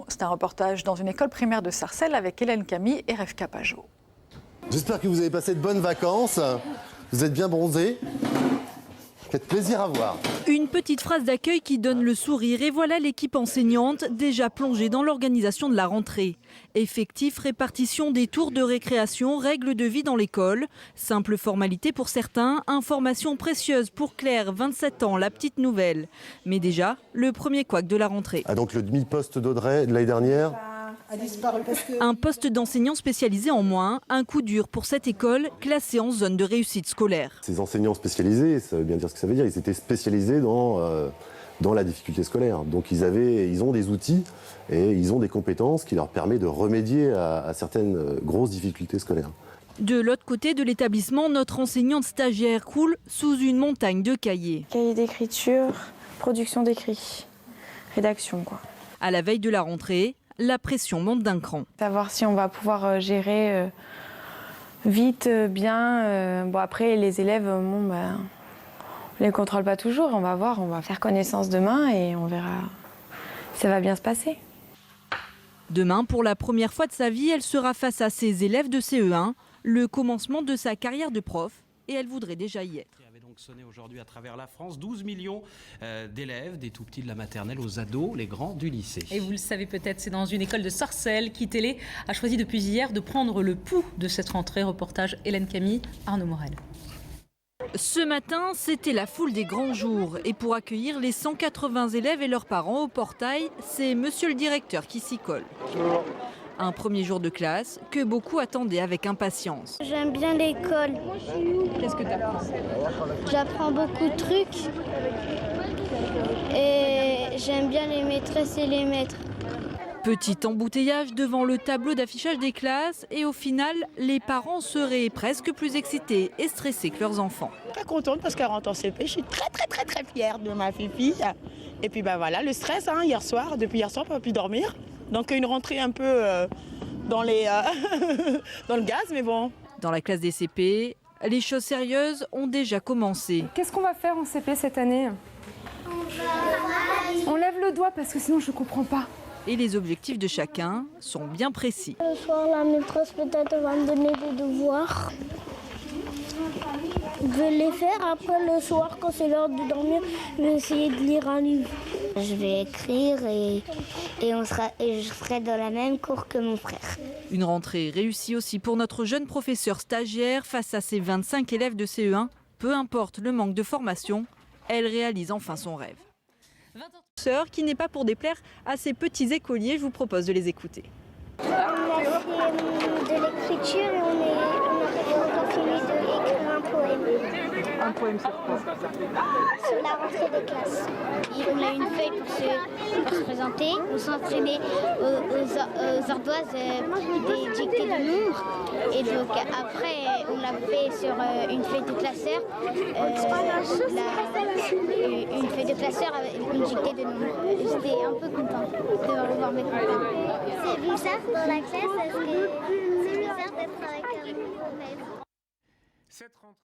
C'est un reportage dans une école primaire de Sarcelles avec Hélène Camille et Rêve Pajot. J'espère que vous avez passé de bonnes vacances. Vous êtes bien bronzés. Faites plaisir à voir. Une petite phrase d'accueil qui donne le sourire et voilà l'équipe enseignante déjà plongée dans l'organisation de la rentrée. Effectif, répartition des tours de récréation, règles de vie dans l'école. Simple formalité pour certains, information précieuse pour Claire, 27 ans, la petite nouvelle. Mais déjà, le premier couac de la rentrée. Ah donc le demi-poste d'Audrey de l'année dernière a disparu parce que... Un poste d'enseignant spécialisé en moins, un coup dur pour cette école classée en zone de réussite scolaire. Ces enseignants spécialisés, ça veut bien dire ce que ça veut dire, ils étaient spécialisés dans la difficulté scolaire. Donc ils ont des outils et ils ont des compétences qui leur permettent de remédier à certaines grosses difficultés scolaires. De l'autre côté de l'établissement, notre enseignante stagiaire coule sous une montagne de cahiers. Cahier d'écriture, production d'écrit, rédaction quoi. À la veille de la rentrée, la pression monte d'un cran. Savoir si on va pouvoir gérer vite, bien. Bon après les élèves, on les contrôle pas toujours. On va voir, on va faire connaissance demain et on verra si ça va bien se passer. Demain, pour la première fois de sa vie, elle sera face à ses élèves de CE1, le commencement de sa carrière de prof, et elle voudrait déjà y être. Sonné aujourd'hui à travers la France, 12 millions d'élèves, des tout petits de la maternelle aux ados, les grands du lycée. Et vous le savez peut-être, c'est dans une école de Sarcelles qu'ITélé a choisi depuis hier de prendre le pouls de cette rentrée. Reportage Hélène Camille, Arnaud Morel. Ce matin, c'était la foule des grands jours. Et pour accueillir les 180 élèves et leurs parents au portail, c'est monsieur le directeur qui s'y colle. Bonjour. Un premier jour de classe que beaucoup attendaient avec impatience. J'aime bien l'école. Qu'est-ce que tu apprends ? J'apprends beaucoup de trucs et j'aime bien les maîtresses et les maîtres. Petit embouteillage devant le tableau d'affichage des classes et au final, les parents seraient presque plus excités et stressés que leurs enfants. Très contente parce qu'elle rentre en CP. Je suis très fière de ma fille. Et puis voilà, le stress hier soir, depuis hier soir, on ne peut plus dormir. Donc une rentrée un peu dans le gaz, mais bon. Dans la classe des CP, les choses sérieuses ont déjà commencé. Qu'est-ce qu'on va faire en CP cette année ? On lève le doigt parce que sinon je ne comprends pas. Et les objectifs de chacun sont bien précis. Le soir, la maîtresse peut-être va me donner des devoirs. Je vais les faire après le soir quand c'est l'heure de dormir. Je vais essayer de lire un livre. Je vais écrire et je serai dans la même cour que mon frère. Une rentrée réussie aussi pour notre jeune professeur stagiaire face à ses 25 élèves de CE1. Peu importe le manque de formation, elle réalise enfin son rêve. Sœur qui n'est pas pour déplaire à ces petits écoliers, je vous propose de les écouter. On a fait de l'écriture et on a fini d'écrire un poème. Un poème sur quoi ? Sur la rentrée des classes. On a une feuille pour se présenter. On s'entraînait aux ardoises des dictées de nombres. Et donc après, on l'a fait sur une feuille de classeur. Une feuille de classeur avec une dictée de nombres. J'étais un peu contente de revoir mes copains. C'est bizarre dans la classe parce que c'est bizarre d'être avec un élève.